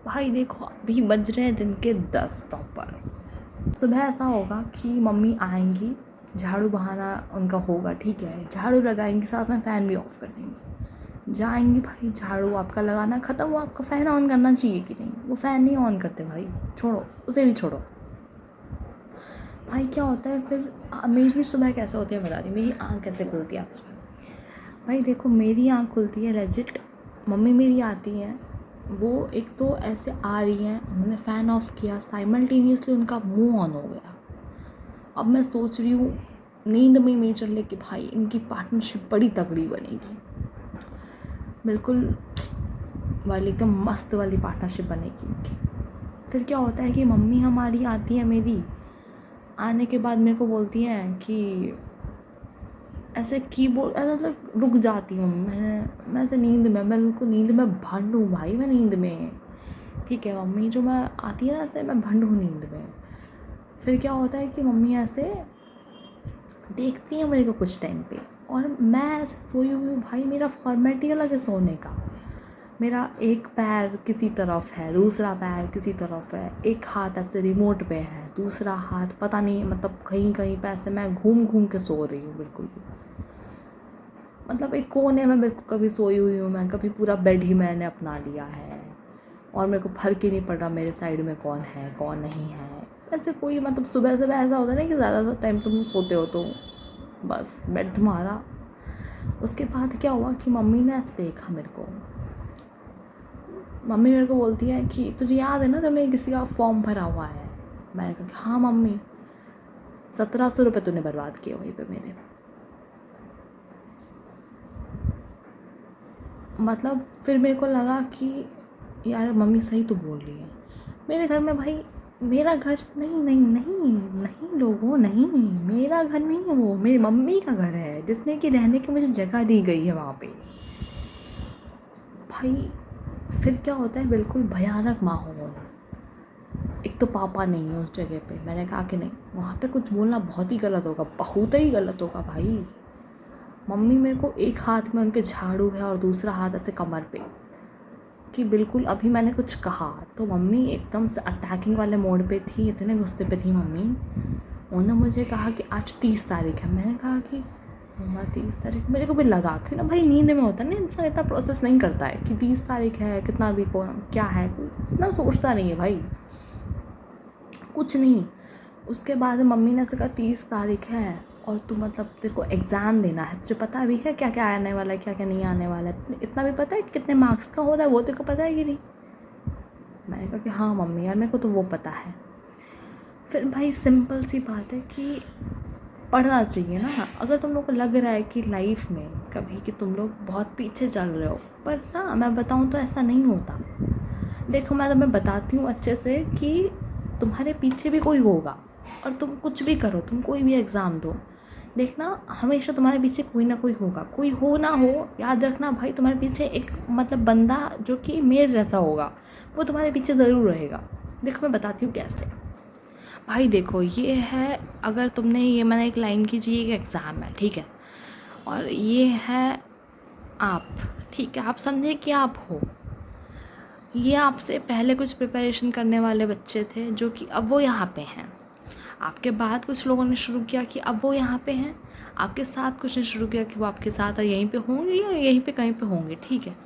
भाई देखो अभी बज रहे हैं दिन के 10 प्रॉपर। सुबह ऐसा होगा कि मम्मी आएंगी, झाड़ू बहाना उनका होगा, ठीक है, झाड़ू लगाएंगी, साथ में फ़ैन भी ऑफ़ कर देंगी, जाएंगी। भाई झाड़ू आपका लगाना ख़त्म हुआ, आपका फ़ैन ऑन करना चाहिए कि नहीं? वो फ़ैन नहीं ऑन करते भाई, छोड़ो उसे भी छोड़ो। भाई क्या होता है फिर मेरी सुबह कैसे होती है बता रही, मेरी आँख कैसे खुलती है आज सुबह। भाई देखो मेरी आँख खुलती है लेजिट, मम्मी मेरी आती हैं, वो एक तो ऐसे आ रही हैं, उन्होंने फ़ैन ऑफ़ किया, साइमल्टेनियसली उनका मुंह ऑन हो गया। अब मैं सोच रही हूँ नींद में मेरी चल रही कि भाई इनकी पार्टनरशिप बड़ी तगड़ी बनेगी, बिल्कुल वाली एकदम मस्त वाली पार्टनरशिप बनेगी इनकी। फिर क्या होता है कि मम्मी हमारी आती है, मेरी आने के बाद मेरे को बोलती हैं कि ऐसे कीबोर्ड ऐसा मतलब रुक जाती हूँ मैं ऐसे नींद में, मैं उनको नींद में भंड हूँ भाई, मैं नींद में, ठीक है। मम्मी जो मैं आती है ना ऐसे मैं भंड हूँ नींद में। फिर क्या होता है कि मम्मी ऐसे देखती हैं मेरे को कुछ टाइम पे, और मैं ऐसे सोई हुई हूँ भाई, मेरा फॉर्मेट ही अलग है सोने का। मेरा एक पैर किसी तरफ है, दूसरा पैर किसी तरफ है, एक हाथ ऐसे रिमोट पे है, दूसरा हाथ पता नहीं, मतलब कहीं कहीं पे ऐसे मैं घूम घूम के सो रही हूँ बिल्कुल भी। मतलब एक कोने में बिल्कुल कभी सोई हुई हूँ मैं, कभी पूरा बेड ही मैंने अपना लिया है, और मेरे को फर्क ही नहीं पड़ रहा मेरे साइड में कौन है कौन नहीं है। ऐसे कोई मतलब सुबह सुबह ऐसा होता है ना कि ज़्यादा टाइम तुम सोते हो तो बस बेड तुम्हारा। उसके बाद क्या हुआ कि मम्मी ने ऐसे देखा मेरे को, मम्मी मेरे को बोलती है कि तुझे याद है ना तुमने किसी का फॉर्म भरा हुआ है? मैंने कहा कि हाँ मम्मी। 1700 रुपये तूने बर्बाद किए वहीं पे मेरे। मतलब फिर मेरे को लगा कि यार मम्मी सही तो बोल रही है, मेरे घर में भाई, मेरा घर नहीं नहीं नहीं नहीं लोगों, नहीं मेरा घर नहीं है वो, मेरी मम्मी का घर है जिसमें कि रहने की मुझे जगह दी गई है वहाँ पे। भाई फिर क्या होता है, बिल्कुल भयानक माहौल। एक तो पापा नहीं है उस जगह पे, मैंने कहा कि नहीं वहाँ पे कुछ बोलना बहुत ही गलत होगा, बहुत ही गलत होगा भाई। मम्मी मेरे को एक हाथ में उनके झाड़ू है और दूसरा हाथ ऐसे कमर पे, कि बिल्कुल अभी मैंने कुछ कहा तो मम्मी एकदम से अटैकिंग वाले मोड पे थी, इतने गुस्से पे थी मम्मी। उन्होंने मुझे कहा कि आज 30 तारीख है। मैंने कहा कि मम्मा 30 तारीख, मेरे को भी लगा कि ना भाई नींद में होता है ना इंसान, इतना प्रोसेस नहीं करता है कि 30 तारीख है कितना भी कौन क्या है, कोई इतना सोचता नहीं है भाई, कुछ नहीं। उसके बाद मम्मी ने ऐसे कहा 30 तारीख है और तू मतलब तेरे को एग्ज़ाम देना है, तुझे पता भी है क्या क्या आने वाला है क्या क्या नहीं आने वाला है, इतना भी पता है कितने मार्क्स का होता है वो तेरे को पता है कि नहीं? मैंने कहा कि हाँ मम्मी यार मेरे को तो वो पता है। फिर भाई सिंपल सी बात है कि पढ़ना चाहिए ना, अगर तुम लोग को लग रहा है कि लाइफ में कभी कि तुम लोग बहुत पीछे चल रहे हो, पर ना मैं बताऊँ तो ऐसा नहीं होता। देखो मैं तुम्हें बताती हूँ अच्छे से कि तुम्हारे पीछे भी कोई होगा, और तुम कुछ भी करो, तुम कोई भी एग्ज़ाम दो, देखना हमेशा तुम्हारे पीछे कोई ना कोई होगा, कोई हो ना हो याद रखना भाई, तुम्हारे पीछे एक मतलब बंदा जो कि मेरे जैसा होगा वो तुम्हारे पीछे ज़रूर रहेगा। देखो मैं बताती हूँ कैसे। भाई देखो ये है, अगर तुमने ये मैंने एक लाइन खींची, एक एग्ज़ाम है ठीक है, और ये है आप, ठीक है, आप समझे कि आप हो, ये आपसे पहले कुछ प्रिपरेशन करने वाले बच्चे थे जो कि अब वो यहाँ पे हैं, आपके बाद कुछ लोगों ने शुरू किया कि अब वो यहाँ पे हैं, आपके साथ कुछ ने शुरू किया कि वो आपके साथ यहीं पे होंगे या यहीं पे कहीं पे होंगे, ठीक है।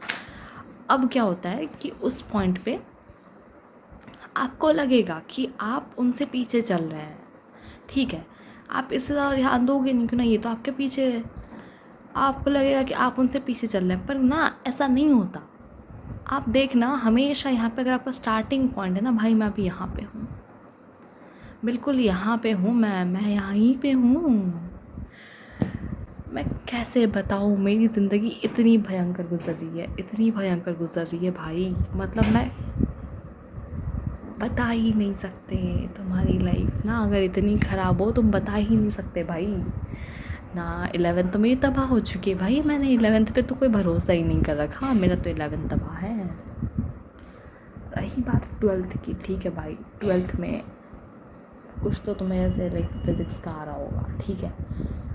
अब क्या होता है कि उस पॉइंट पे आपको लगेगा कि आप उनसे पीछे चल रहे हैं, ठीक है, आप इससे ज़्यादा ध्यान दोगे नहीं, क्यों ना ये तो आपके पीछे है, आपको लगेगा कि आप उनसे पीछे चल रहे हैं, पर ना ऐसा नहीं होता। आप देखना हमेशा यहाँ पे अगर आपका स्टार्टिंग पॉइंट है ना भाई, मैं अभी यहाँ पे हूँ, बिल्कुल यहाँ पे हूँ, मैं यहीं पे हूँ। मैं कैसे बताऊँ, मेरी ज़िंदगी इतनी भयंकर गुजर रही है, इतनी भयंकर गुजर रही है भाई, मतलब मैं बता ही नहीं सकते। तुम्हारी लाइफ ना अगर इतनी ख़राब हो तुम बता ही नहीं सकते भाई। ना 11th तो मेरी तबाह हो चुकी है भाई, मैंने 11th पे तो कोई भरोसा ही नहीं कर रखा, मेरा तो 11th तबाह है। रही बात 12th की, ठीक है भाई, 12th में कुछ तो तुम्हें ऐसे लाइक फिज़िक्स का आ रहा होगा, ठीक है।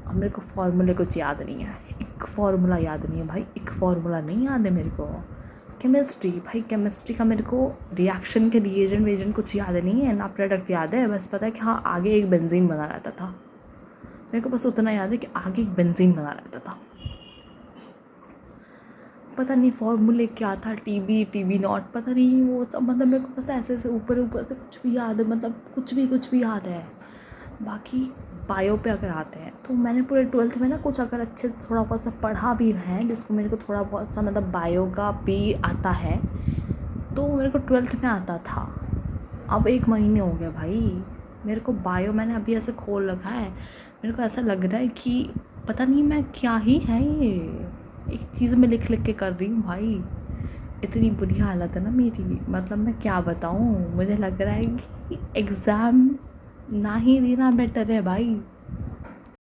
अब मेरे को फार्मूले कुछ याद नहीं है, एक फार्मूला याद नहीं है भाई, एक फार्मूला नहीं याद है मेरे को, केमिस्ट्री, भाई केमिस्ट्री का मेरे को रिएक्शन के रिएजेंट वेजेंट कुछ याद नहीं है, ना प्रोडक्ट याद है, बस पता है कि हाँ आगे एक बेंजीन बना रहता था। मेरे को बस उतना याद है कि आगे एक बेंजीन बना रहता था। पता नहीं फॉर्मूले क्या था, टी बी नॉट, पता नहीं वो सब, मतलब मेरे को बस ऐसे ऐसे ऊपर ऊपर से कुछ भी याद है, मतलब कुछ भी याद है। बाकी बायो पे अगर आते हैं तो मैंने पूरे 12th में ना कुछ अगर अच्छे थोड़ा बहुत सा पढ़ा भी है, जिसको मेरे को थोड़ा बहुत सा मतलब बायो का भी आता है, तो मेरे को 12th में आता था। अब 1 महीने हो गया भाई मेरे को बायो, मैंने अभी ऐसे खोल रखा है, मेरे को ऐसा लग रहा है कि पता नहीं मैं क्या ही है ये, एक चीज़ में लिख लिख के कर रही हूँ भाई। इतनी बुरी हालत है ना मेरी, मतलब मैं क्या बताऊँ, मुझे लग रहा है कि एग्ज़ाम ना ही देना बेटर है भाई।